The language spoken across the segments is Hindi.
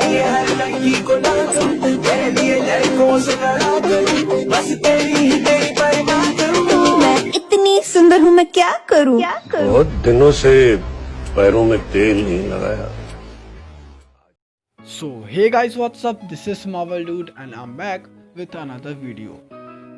लिए हर लड़की को ना करूं, तेरे लिए लड़कों से लड़ा करूं, बस तेरी परवाह करूं। मैं इतनी सुंदर हूँ, मैं क्या करूँ? बहुत दिनों से पैरों में तेल नहीं लगाया। So hey guys, what's up? This is Marvel Dude and I'm back with another video.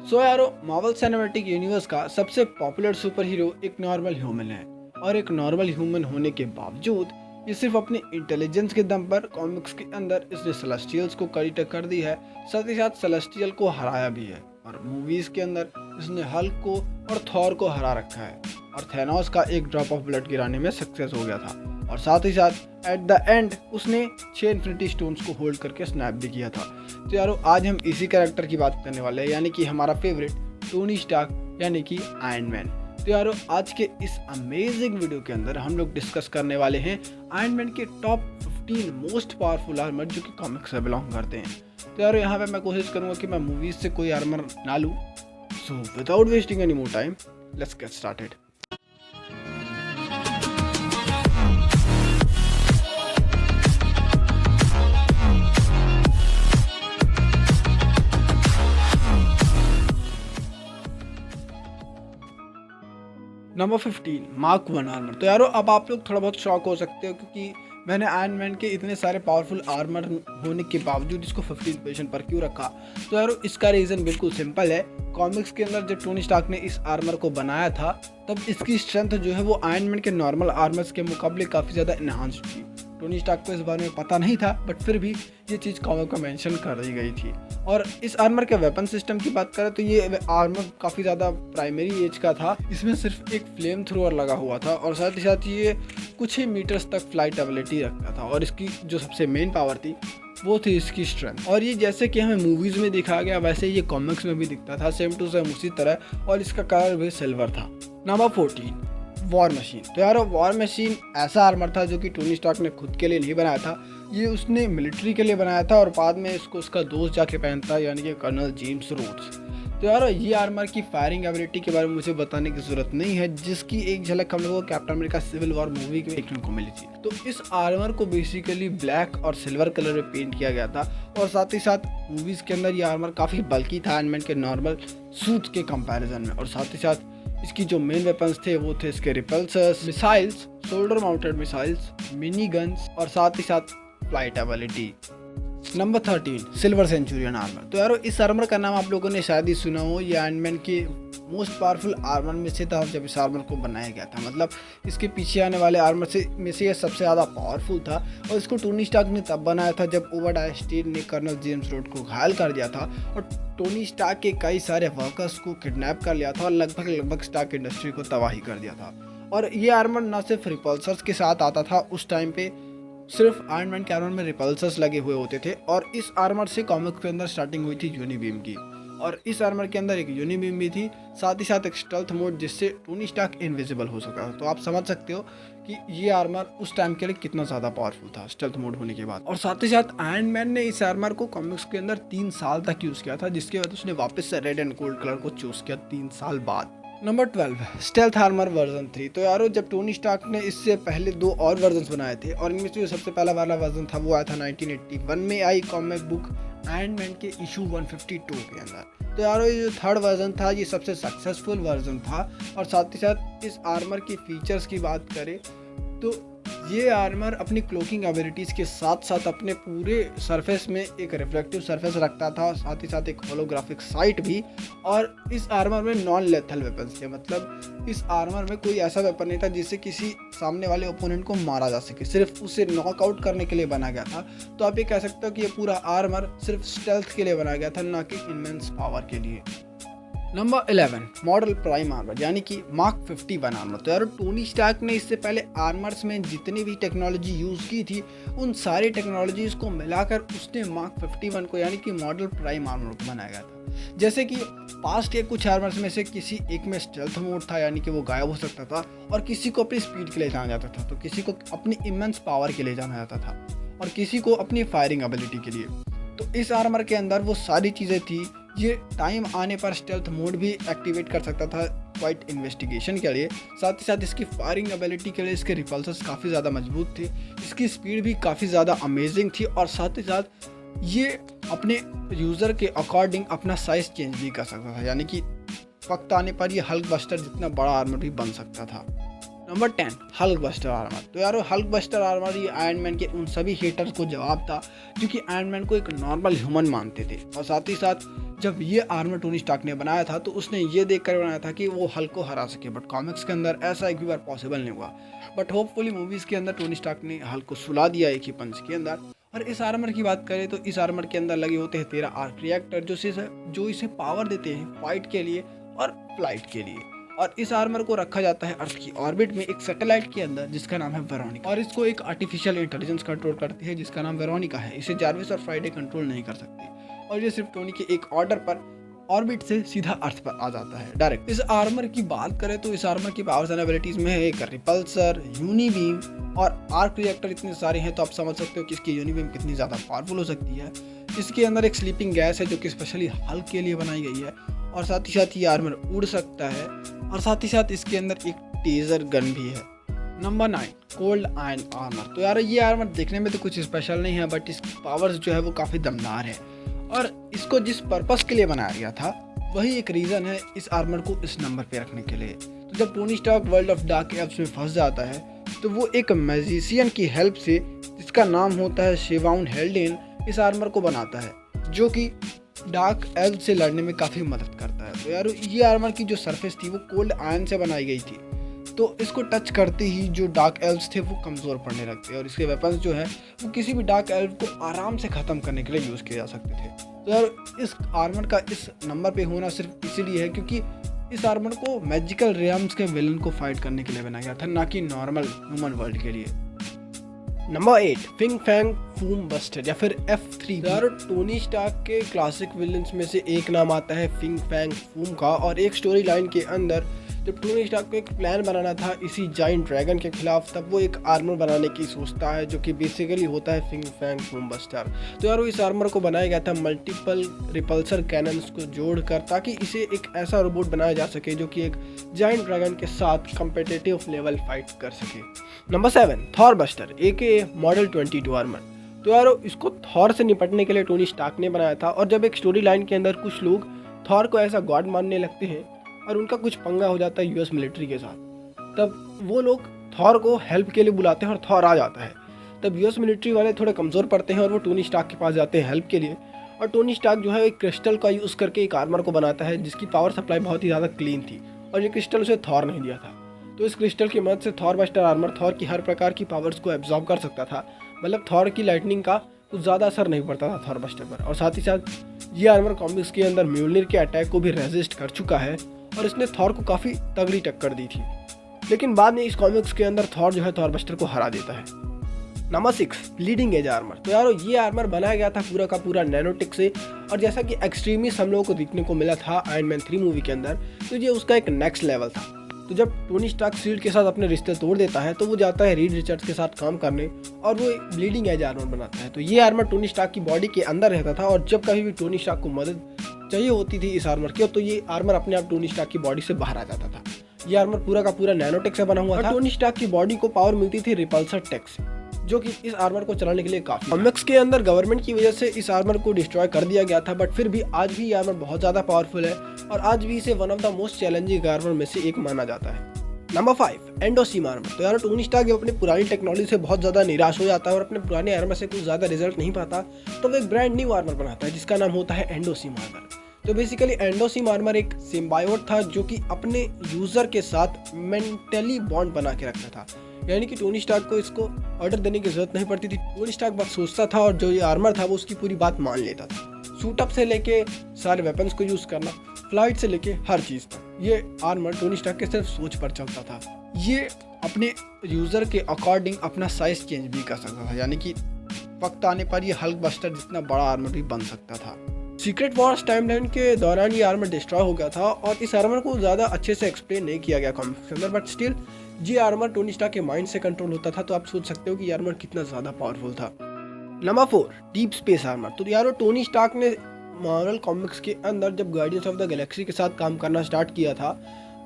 So यारो, मार्वल सिनेमैटिक यूनिवर्स का सबसे पॉपुलर सुपर हीरो एक नॉर्मल ह्यूमन है, और एक नॉर्मल ह्यूमन होने के बावजूद ये सिर्फ अपने इंटेलिजेंस के दम पर कॉमिक्स के अंदर इसने सेलेस्टियल्स को कड़ी टक्कर दी है, साथ ही साथ सेलेस्टियल को हराया भी है, और मूवीज के अंदर इसने हल्क को और थॉर को हरा रखा है, और थैनोस का एक ड्रॉप ऑफ ब्लड गिराने में सक्सेस हो गया था, और साथ ही साथ एट द एंड उसने 6 इन्फिनिटी स्टोन्स को होल्ड करके स्नैप भी किया था। तो यारो, आज हम इसी कैरेक्टर की बात करने वाले हैं, यानी कि हमारा फेवरेट टोनी स्टार्क यानी कि आयरन मैन। तो यारो, आज के इस अमेजिंग वीडियो के अंदर हम लोग डिस्कस करने वाले हैं आयरन मैन के टॉप 15 मोस्ट पावरफुल आर्मर जो कि कॉमिक्स से बिलोंग करते हैं। तो यारो, यहाँ पे मैं कोशिश करूँगा कि मैं मूवीज से कोई आर्मर ना लूँ। So without wasting any more time, let's get started. Number 15 mark 1 armour. तो यारो, अब आप लोग थोड़ा बहुत शॉक हो सकते हो क्योंकि मैंने आयरन मैन के इतने सारे पावरफुल आर्मर होने के बावजूद इसको 15 पोजीशन पर क्यों रखा। तो यारो, इसका रीज़न बिल्कुल सिंपल है। कॉमिक्स के अंदर जब टोनी स्टार्क ने इस आर्मर को बनाया था तब इसकी स्ट्रेंथ जो है वो आयरन मैन के नॉर्मल आर्मर्स के मुकाबले काफ़ी ज़्यादा इन्हांस्ड थी। टोनी स्टार्क को इस बारे में पता नहीं था, बट फिर भी ये चीज़ कॉमिक में मेंशन कर दी गई थी। और इस आर्मर के वेपन सिस्टम की बात करें तो ये आर्मर काफ़ी ज़्यादा प्राइमरी एज का था। इसमें सिर्फ एक फ्लेम थ्रोअर लगा हुआ था, और साथ ही साथ ये कुछ ही मीटर्स तक फ्लाइट एबिलिटी रखता था, और इसकी जो सबसे मेन पावर थी वो थी इसकी स्ट्रेंथ। और ये जैसे कि हमें मूवीज़ में दिखाया गया वैसे ये कॉमिक्स में भी दिखता था, सेम टू सेम उसी तरह, और इसका कलर भी सिल्वर था। Number 14 war machine. तो यार, वॉर मशीन ऐसा आर्मर था जो कि टोनी स्टार्क ने खुद के लिए नहीं बनाया था, ये उसने मिलिट्री के लिए बनाया था, और बाद में इसको उसका दोस्त जाके पहनता, यानी कि कर्नल जेम्स रोड्स। तो यार, ये आर्मर की फायरिंग एबिलिटी के बारे में मुझे बताने की ज़रूरत नहीं है, जिसकी एक झलक हम लोगों को Captain America Civil War movie में देखने को मिली थी। तो इस आर्मर को बेसिकली ब्लैक और सिल्वर कलर में पेंट किया गया था, और साथ ही साथ मूवीज़ के अंदर ये आर्मर काफ़ी बल्की था आयरन मैन के नॉर्मल सूट के कंपैरिजन में। और साथ ही साथ इसकी जो मेन वेपन्स थे वो थे इसके repulsors, missiles, shoulder mounted missiles, mini guns, और साथ ही साथ flight ability. Number 13 silver centurion armour. तो यारो, इस आर्मर का नाम आप लोगों ने शायद ही सुना हो। ये आयरन मैन के मोस्ट पावरफुल आर्मर में से था जब इस आर्मर को बनाया गया था, मतलब इसके पीछे आने वाले आर्मर में से ये सबसे ज़्यादा पावरफुल था। और इसको टोनी स्टार्क ने तब बनाया था जब ओबेडिया स्टील ने कर्नल जेम्स रोड को घायल कर दिया था, और टोनी स्टार्क के कई सारे वर्कर्स को किडनैप कर लिया था, और लगभग स्टार्क इंडस्ट्री को तबाही कर दिया था। और ये आर्मर न सिर्फ रिपल्सर्स के साथ आता था, उस टाइम पे सिर्फ आयरन मैन के आर्मर में रिपल्सर्स लगे हुए होते थे, और इस आर्मर से कॉमिक के अंदर स्टार्टिंग हुई थी यूनिबीम की, और इस आर्मर के अंदर एक यूनिबीम भी थी, साथ ही साथ एक स्टेल्थ मोड जिससे टोनी स्टार्क इनविजिबल हो सका। तो आप समझ सकते हो कि ये आर्मर उस टाइम के लिए कितना ज़्यादा पावरफुल था स्टेल्थ मोड होने के बाद। और साथ ही साथ आयरन मैन ने इस आर्मर को कॉमिक्स के अंदर 3 साल तक यूज़ किया था, जिसके बाद उसने वापस से रेड एंड गोल्ड कलर को चूज़ किया 3 साल बाद। Number 12 stealth armour version 3। तो यारो, जब टोनी स्टार्क ने इससे पहले 2 और वर्जन्स बनाए थे, और इनमें से जो सबसे पहला वाला वर्जन था वो आया था 1981 में आई कॉमिक बुक आयरन मैन के इशू 152 के अंदर। तो यारो, ये जो 3rd वर्जन था ये सबसे सक्सेसफुल वर्जन था। और साथ ही साथ इस आर्मर की फीचर्स की बात करें तो ये आर्मर अपनी क्लोकिंग एबिलिटीज़ के साथ साथ अपने पूरे सरफेस में एक रिफ्लेक्टिव सरफेस रखता था, साथ ही साथ एक होलोग्राफिक साइट भी। और इस आर्मर में नॉन लेथल वेपन्स थे, मतलब इस आर्मर में कोई ऐसा वेपन नहीं था जिससे किसी सामने वाले ओपोनेंट को मारा जा सके, सिर्फ उसे नॉकआउट करने के लिए बना गया था। तो आप ये कह सकते हो कि ये पूरा आर्मर सिर्फ स्टेल्थ के लिए बनाया गया था, ना कि इमेंस पावर के लिए। नंबर 11 मॉडल प्राइम आर्मर, यानी कि मार्क 51 आर्मर। तो यार, टोनी स्टार्क ने इससे पहले आर्मर्स में जितनी भी टेक्नोलॉजी यूज़ की थी उन सारी टेक्नोलॉजीज़ को मिलाकर उसने मार्क 51 को, यानी कि मॉडल प्राइम आर्मर को बनाया गया था। जैसे कि पास्ट के कुछ आर्मर्स में से किसी एक में स्टेल्थ मोड था, यानी कि वो गायब हो सकता था, और किसी को अपनी स्पीड के लिए जाना जाता था, तो किसी को अपनी इमेंस पावर के लिए जाना जाता था, और किसी को अपनी फायरिंग एबिलिटी के लिए। तो इस आर्मर के अंदर वो सारी चीज़ें थी। ये टाइम आने पर स्टेल्थ मोड भी एक्टिवेट कर सकता था, फाइट इन्वेस्टिगेशन के लिए, साथ ही साथ इसकी फायरिंग एबिलिटी के लिए इसके रिपल्सर्स काफ़ी ज़्यादा मजबूत थे, इसकी स्पीड भी काफ़ी ज़्यादा अमेजिंग थी और साथ ही साथ ये अपने यूज़र के अकॉर्डिंग अपना साइज़ चेंज भी कर सकता था, यानी कि वक्त आने पर ये हल्क बस्टर जितना बड़ा आर्मर भी बन सकता था। Number 10 Hulk buster armour. तो यारो हल्क बस्टर आर्मर ये आयरन मैन के उन सभी हेटर्स को जवाब था जो कि आयरन मैन को एक नॉर्मल ह्यूमन मानते थे, और साथ ही साथ जब ये आर्मर टोनी स्टार्क ने बनाया था तो उसने ये देख कर बनाया था कि वो हल्क को हरा सके, बट कॉमिक्स के अंदर ऐसा एक भी बार पॉसिबल नहीं हुआ। बट होपफुली मूवीज़ के अंदर टोनी स्टार्क ने हल्क को सुला दिया एक ही पंच के अंदर। और इस आर्मर की बात करें तो इस आर्मर के अंदर लगे होते हैं 13 आर्क रिएक्टर जो इसे पावर देते हैं फाइट के लिए और फ्लाइट के लिए। और इस आर्मर को रखा जाता है अर्थ की ऑर्बिट में एक सैटेलाइट के अंदर जिसका नाम है वेरोनिका, और इसको एक आर्टिफिशियल इंटेलिजेंस कंट्रोल करती है जिसका नाम वेरोनिका है। इसे जार्विस और फ्राइडे कंट्रोल नहीं कर सकती, और ये सिर्फ टोनी के एक ऑर्डर पर ऑर्बिट से सीधा अर्थ पर आ जाता है डायरेक्ट। इस आर्मर की बात करें तो इस आर्मर की पावर्स एंड एबिलिटीज में है एक रिपल्सर, यूनिबीम और आर्क रिएक्टर इतने सारे हैं तो आप समझ सकते हो कि इसकी यूनिबीम कितनी ज़्यादा पावरफुल हो सकती है। इसके अंदर एक स्लीपिंग गैस है जो कि स्पेशली हल्क के लिए बनाई गई है, और साथ ही साथ ये आर्मर उड़ सकता है, और साथ ही साथ इसके अंदर एक टेजर गन भी है। Number 9 cold iron armour. तो यार ये आर्मर देखने में तो कुछ स्पेशल नहीं है, बट इसकी पावर्स जो है वो काफ़ी दमदार है, और इसको जिस पर्पस के लिए बनाया गया था वही एक रीज़न है इस आर्मर को इस नंबर पे रखने के लिए। तो जब Tony Stark world of Dark Elves में फंस जाता है तो वो एक मैजिशियन की हेल्प से, जिसका नाम होता है शेवाउन हेल्डेन, इस आर्मर को बनाता है जो कि डार्क एल्व से लड़ने में काफ़ी मदद करता है। तो यार ये आर्मर की जो सरफेस थी वो कोल्ड आयरन से बनाई गई थी, तो इसको टच करते ही जो डार्क एल्व्स थे वो कमज़ोर पड़ने लगते, और इसके वेपन्स जो है वो किसी भी डार्क एल्व को आराम से ख़त्म करने के लिए यूज़ किए जा सकते थे। तो यार इस आर्मर का इस नंबर पे होना सिर्फ इसीलिए है क्योंकि इस आर्मर को मैजिकल रियम्स के विलन को फाइट करने के लिए बनाया गया था, ना कि नॉर्मल ह्यूमन वर्ल्ड के लिए। नंबर 8 फिंग फैंग फूम बस्टर या फिर F3। यार टोनी स्टार्क के क्लासिक विलन्स में से एक नाम आता है फिंग फैंग फूम का, और एक स्टोरी लाइन के अंदर जब टोनी स्टार्क को एक प्लान बनाना था इसी जाइंट ड्रैगन के खिलाफ, तब वो एक आर्मर बनाने की सोचता है जो कि बेसिकली होता है फिंग फैंग फूम बस्टर। तो यार इस आर्मर को बनाया गया था मल्टीपल रिपल्सर कैनन्स को जोड़कर, ताकि इसे एक ऐसा रोबोट बनाया जा सके जो कि एक जाइंट ड्रैगन के साथ कम्पिटिटिव लेवल फाइट कर सके। Number 7 Thor buster AKA model 22 armour. तो यार इसको थॉर से निपटने के लिए टोनी स्टार्क ने बनाया था, और जब एक स्टोरी लाइन के अंदर कुछ लोग थॉर को ऐसा गॉड मानने लगते हैं और उनका कुछ पंगा हो जाता है यूएस मिलिट्री के साथ, तब वो लोग थॉर को हेल्प के लिए बुलाते हैं और थॉर आ जाता है। तब यूएस मिलिट्री वाले थोड़े कमज़ोर पड़ते हैं और वो टोनी स्टार्क के पास जाते हैं हेल्प के लिए, और टोनी स्टार्क जो है एक क्रिस्टल का यूज़ करके एक आर्मर को बनाता है जिसकी पावर सप्लाई बहुत ही ज़्यादा क्लीन थी, और ये क्रिस्टल उसे थॉर नहीं दिया था। तो इस क्रिस्टल की मदद से थॉर बस्टर आर्मर थॉर की हर प्रकार की पावर्स को एब्जॉर्ब कर सकता था, मतलब थॉर की लाइटनिंग का कुछ ज़्यादा असर नहीं पड़ता था थॉर बस्टर पर। और साथ ही साथ ये आर्मर कॉमिक्स के अंदर म्यूलनिर के अटैक को भी रेजिस्ट कर चुका है, और इसने थॉर को काफ़ी तगड़ी टक्कर दी थी, लेकिन बाद में इस कॉमिक्स के अंदर थॉर जो है थॉर बस्टर को हरा देता है। Number 6 leading edge armour. तो यारो ये आर्मर बनाया गया था पूरा का पूरा नैनोटिक से, और जैसा कि एक्सट्रीमिस्ट हम लोगों को देखने को मिला था आयरन मैन 3 मूवी के अंदर, तो ये उसका एक नेक्स्ट लेवल था। तो जब टोनी स्टार्क शील्ड के साथ अपने रिश्ते तोड़ देता है तो वो जाता है रीड रिचर्ड्स के साथ काम करने, और वो एक ब्लीडिंग एज आर्मर बनाता है। तो ये आर्मर टोनी स्टार्क की बॉडी के अंदर रहता था, और जब कभी भी टोनी स्टार्क को मदद चाहिए होती थी इस आर्मर की, तो ये आर्मर अपने आप टोनी स्टार्क की बॉडी से बाहर आ जाता था। ये आर्मर पूरा का पूरा नैनोटेक से बना हुआ था। टोनी स्टार्क की बॉडी को पावर मिलती थी रिपल्सर टेक से, जो कि इस आर्मर को चलाने के लिए काफी। कॉमिक्स के अंदर गवर्नमेंट की वजह से इस आर्मर को डिस्ट्रॉय कर दिया गया था, बट फिर भी आज भी ये आर्मर बहुत ज़्यादा पावरफुल है, और आज भी इसे one of the most challenging armour में से एक माना जाता है। Number 5 endosym armour. तो यार टोनी स्टार्क जब अपनी पुरानी टेक्नोलॉजी से बहुत ज़्यादा निराश हो जाता है और अपने पुराने आर्मर से कुछ ज़्यादा रिजल्ट नहीं पाता, तो वो एक ब्रांड न्यू आर्मर बनाता है जिसका नाम होता है एंडोसीम आर्मर। तो बेसिकली एंडोसीम आर्मर एक सिम्बायोट था जो कि अपने यूज़र के साथ मेंटली बॉन्ड बना के रखता था, यानी कि टोनी स्टार्क को इसको ऑर्डर देने की जरूरत नहीं पड़ती थी। टोनी स्टार्क बस सोचता था और जो ये आर्मर था वो उसकी पूरी बात मान लेता था। सूटअप से लेके सारे वेपन्स को यूज़ करना, फ्लाइट से लेके हर चीज़ तक, ये आर्मर टोनी स्टार्क के सिर्फ सोच पर चलता था। ये अपने यूज़र के अकॉर्डिंग अपना साइज़ चेंज भी कर सकता था, यानी कि वक्त आने पर ये हल्क बस्टर जितना बड़ा आर्मर भी बन सकता था। सीक्रेट वॉर्स टाइमलाइन के दौरान ये आर्मर डिस्ट्रॉय हो गया था, और इस आर्मर को ज़्यादा अच्छे से एक्सप्लेन नहीं किया गया कॉमिक्स के अंदर, बट स्टिल ये आर्मर टोनी स्टार्क के माइंड से कंट्रोल होता था, तो आप सोच सकते हो कि ये आर्मर कितना ज़्यादा पावरफुल था। Number 4 deep space armour. तो यारो टोनी स्टार्क ने मार्वल कॉमिक्स के अंदर जब गार्डियंस ऑफ द गैलेक्सी के साथ काम करना स्टार्ट किया था,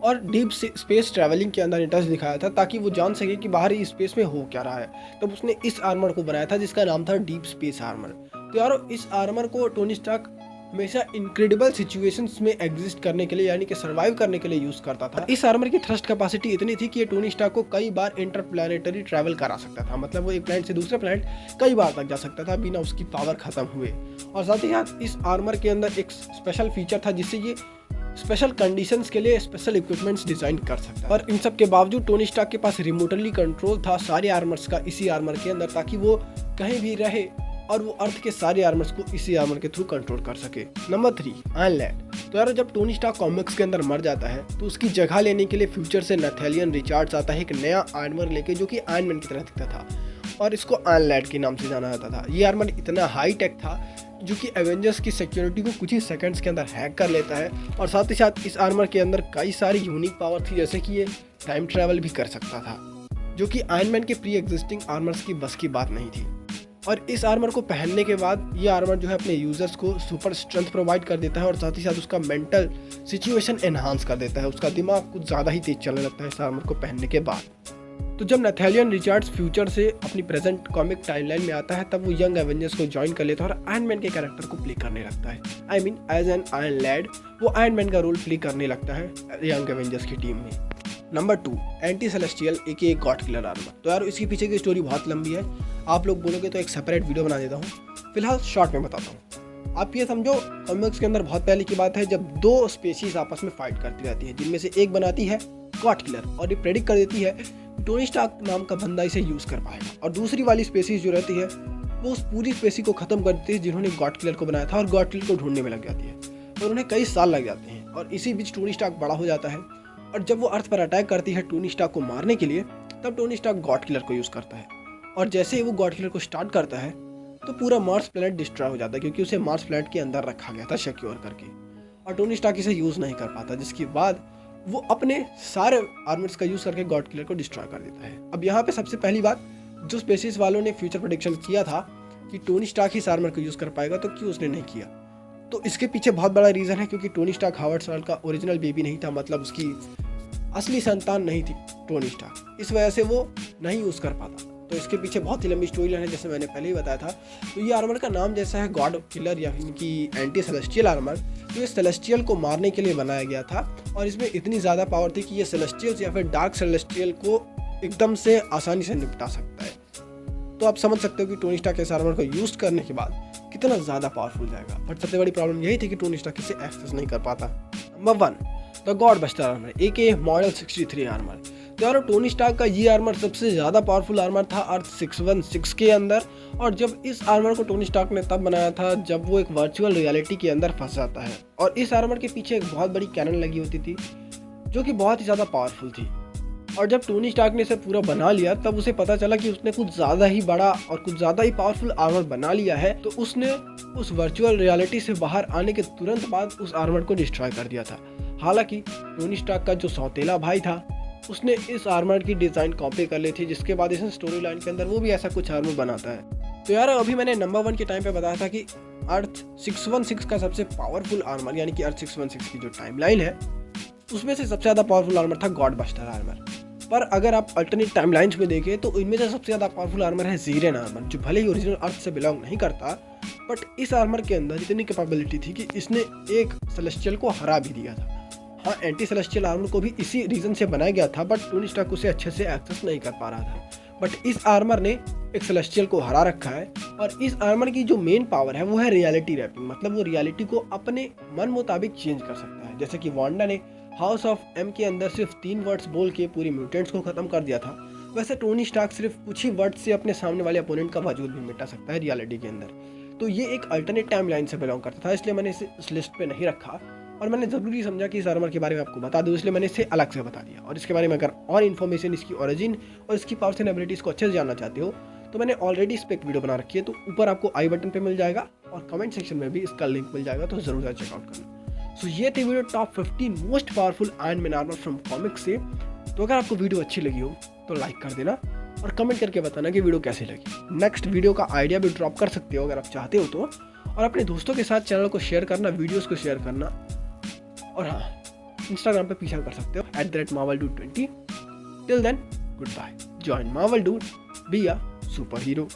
और डीप स्पेस ट्रैवलिंग के अंदर इंटरेस्ट दिखाया था ताकि वो जान सके कि बाहरी स्पेस में हो क्या रहा है। तब उसने इस आर्मर को बनाया था जिसका नाम था डीप स्पेस आर्मर। तो यारो इस आर्मर को टोनी स्टार्क हमेशा इनक्रेडिबल सिचुएशंस में एग्जिस्ट करने के लिए यानी कि सरवाइव करने के लिए यूज करता था। इस आर्मर की थ्रस्ट कैपेसिटी इतनी थी कि ये टोनी स्टार्क को कई बार इंटरप्लैनेटरी ट्रैवल करा सकता था, मतलब वो एक प्लैनेट से दूसरे प्लैनेट कई बार तक जा सकता था बिना उसकी पावर खत्म हुए। और साथ ही साथ इस आर्मर के अंदर एक स्पेशल फीचर था जिससे ये स्पेशल कंडीशंस के लिए स्पेशल इक्विपमेंट्स डिजाइन कर सकता है। और इन सब के बावजूद टोनी स्टार्क के पास रिमोटली कंट्रोल था सारे आर्मर्स का इसी आर्मर के अंदर, ताकि वो कहीं भी रहे और वो अर्थ के सारे आर्मर्स को इसी आर्मर के थ्रू कंट्रोल कर सके। Number 3, Iron Lad. तो यार जब टोनी स्टार्क कॉमिक्स के अंदर मर जाता है तो उसकी जगह लेने के लिए फ्यूचर से नथेलियन रिचार्ड्स आता है एक नया आर्मर लेके, जो कि आयरन मैन की तरह दिखता था और इसको आयरन लैड के नाम से जाना जाता था। ये आर्मर इतना हाई टेक था जो कि एवेंजर्स की सिक्योरिटी को कुछ ही सेकंड्स के अंदर हैक कर लेता है। और साथ ही साथ इस आर्मर के अंदर कई सारी यूनिक पावर थी, जैसे कि ये टाइम ट्रैवल भी कर सकता था, जो कि आयरन मैन के प्री एग्जिस्टिंग आर्मर्स की बस की बात नहीं थी। और इस आर्मर को पहनने के बाद ये आर्मर जो है अपने यूजर्स को सुपर स्ट्रेंथ प्रोवाइड कर देता है और साथ ही साथ उसका मेंटल सिचुएशन एनहांस कर देता है। उसका दिमाग कुछ ज़्यादा ही तेज चलने लगता है इस आर्मर को पहनने के बाद। तो जब नथेलियन रिचार्ड्स फ्यूचर से अपनी प्रेजेंट कॉमिक टाइमलाइन में आता है तब वो यंग एवेंजर्स को ज्वाइन कर लेता है और आयरन मैन के कैरेक्टर को प्ले करने लगता है। I mean as an Iron Lad वो आयरन मैन का रोल प्ले करने लगता है यंग एवेंजर्स की टीम में। Number 2, anti celestial AKA god killer armour. तो यार इसके पीछे की स्टोरी बहुत लंबी है, आप लोग बोलोगे तो एक सेपरेट वीडियो बना देता हूँ, फिलहाल शॉर्ट में बताता हूँ। आप ये समझो कॉमिक्स के अंदर बहुत पहले की बात है जब 2 स्पेशीज आपस में फाइट करती रहती है, जिनमें से एक बनाती है गॉड किलर और ये प्रेडिक्ट कर देती है टोनी स्टार्क नाम का बंदा इसे यूज कर पाएगा, और दूसरी वाली स्पेसीज जो रहती है वो उस पूरी स्पेसी को खत्म कर देती है जिन्होंने गॉड किलर को बनाया था और गॉड किलर को ढूंढने में लग जाती है और उन्हें कई साल लग जाते हैं। और इसी बीच टोनी स्टार्क बड़ा हो जाता है और जब वो अर्थ पर अटैक करती है टोनी स्टार्क को मारने के लिए, तब टोनी स्टार्क गॉड किलर को यूज करता है। और जैसे ही वो गॉड किलर को स्टार्ट करता है तो पूरा मार्स प्लैनेट डिस्ट्रॉय हो जाता है, क्योंकि उसे मार्स प्लैनेट के अंदर रखा गया था सिक्योर करके, और टोनी स्टार्क इसे यूज नहीं कर पाता, जिसके बाद वो अपने सारे आर्मर्स का यूज करके गॉड किलर को डिस्ट्रॉय कर देता है। अब यहाँ पे सबसे पहली बात, जो स्पेसिस वालों ने फ्यूचर प्रेडिक्शन किया था कि टोनी स्टार्क इस आर्मर को यूज कर पाएगा, तो क्यों उसने नहीं किया? तो इसके पीछे बहुत बड़ा रीजन है, क्योंकि टोनी स्टार्क हावर्ड स्टार्क का ओरिजिनल बेबी नहीं था, मतलब उसकी असली संतान नहीं थी टोनी स्टार्क, इस वजह से वो नहीं यूज कर पाता। तो इसके पीछे बहुत ही लंबी स्टोरी लाइन है, जैसे मैंने पहले ही बताया था। तो ये आर्मर का नाम जैसा है गॉड किलर या कि एंटी सेलेस्टियल आर्मर, तो ये सेलेस्टियल को मारने के लिए बनाया गया था और इसमें इतनी ज़्यादा पावर थी कि ये सेलेस्टियल्स या फिर डार्क सेलेस्टियल को एकदम से आसानी से निपटा सकता है। तो आप समझ सकते हो कि टोनी स्टार्क इस आर्मर को यूज करने के बाद कितना ज़्यादा पावरफुल जाएगा। बट सबसे बड़ी प्रॉब्लम यही थी कि टोनी स्टार्क इसे एक्सेस नहीं कर पाता। Number 1, the God Buster armour AKA model 63 armour. तो यार टोनी स्टार्क का ये आर्मर सबसे ज़्यादा पावरफुल आर्मर था अर्थ 616 के अंदर, और जब इस आर्मर को टोनी स्टार्क ने तब बनाया था जब वो एक वर्चुअल रियलिटी के अंदर फंस जाता है, और इस आर्मर के पीछे एक बहुत बड़ी कैनन लगी होती थी जो कि बहुत ही ज़्यादा पावरफुल थी। और जब टोनी स्टार्क ने इसे पूरा बना लिया तब उसे पता चला कि उसने कुछ ज़्यादा ही बड़ा और कुछ ज़्यादा ही पावरफुल आर्मर बना लिया है। तो उसने उस वर्चुअल रियलिटी से बाहर आने के तुरंत बाद उस आर्मर को डिस्ट्रॉय कर दिया था। हालांकि टोनी स्टार्क का जो सौतेला भाई था उसने इस आर्मर की डिज़ाइन कॉपी कर ली थी, जिसके बाद इस स्टोरी लाइन के अंदर वो भी ऐसा कुछ आर्मर बनाता है। तो यार अभी मैंने नंबर 1 के टाइम पे बताया था कि अर्थ 616 का सबसे पावरफुल आर्मर यानी कि अर्थ 616 की जो टाइमलाइन है उसमें से सबसे ज़्यादा पावरफुल आर्मर था गॉड बस्टर आर्मर। पर अगर आप अल्टरनेट टाइमलाइंस में देखें तो इनमें से सबसे ज़्यादा पावरफुल आर्मर है ज़ीरेन आर्मर, जो भले ही ओरिजिनल अर्थ से बिलोंग नहीं करता, बट इस आर्मर के अंदर इतनी कैपेबिलिटी थी कि इसने एक सेलेस्टियल को हरा भी दिया था। हाँ, एंटी सेलेस्टियल आर्मर को भी इसी रीजन से बनाया गया था, बट टोनी स्टार्क उसे अच्छे से एक्सेस नहीं कर पा रहा था। बट इस आर्मर ने एक सेलेस्टियल को हरा रखा है, और इस आर्मर की जो मेन पावर है वो है रियलिटी रैपिंग, मतलब वो रियलिटी को अपने मन मुताबिक चेंज कर सकता है। जैसे कि वांडा ने हाउस ऑफ एम के अंदर सिर्फ 3 वर्ड्स बोल के पूरी म्यूटेंट्स को खत्म कर दिया था, वैसे टोनी स्टार्क सिर्फ कुछ ही वर्ड्स से अपने सामने वाले अपोनेंट का वजूद भी मिटा सकता है रियलिटी के अंदर। तो ये एक अल्टरनेट टाइमलाइन से बिलोंग करता था, इसलिए मैंने इसे इस लिस्ट पे नहीं रखा, और मैंने ज़रूरी समझा कि इस आर्मर के बारे में आपको बता दूं, इसलिए मैंने इसे अलग से बता दिया। और इसके बारे में अगर और इन्फॉर्मेशन, इसकी ओरिजिन और इसकी पावर्स एंड एबिलिटीज़ को अच्छे से जानना चाहते हो तो मैंने ऑलरेडी इस पर एक वीडियो बना रखी है, तो ऊपर आपको आई बटन पे मिल जाएगा और कमेंट सेक्शन में भी इसका लिंक मिल जाएगा, तो ज़रूर चेकआउट करना। सो ये थी video top 15 most powerful iron man armour from comics से। तो अगर आपको वीडियो अच्छी लगी हो तो लाइक कर देना और कमेंट करके बताना कि वीडियो कैसी लगी। नेक्स्ट वीडियो का आइडिया भी ड्रॉप कर सकते हो अगर आप चाहते हो तो, और अपने दोस्तों के साथ चैनल को शेयर करना, वीडियोस को शेयर करना। और हाँ, इंस्टाग्राम पे पीछा कर सकते हो @marveldude20। Till then good bye. Join Marvel Dude, be a super hero.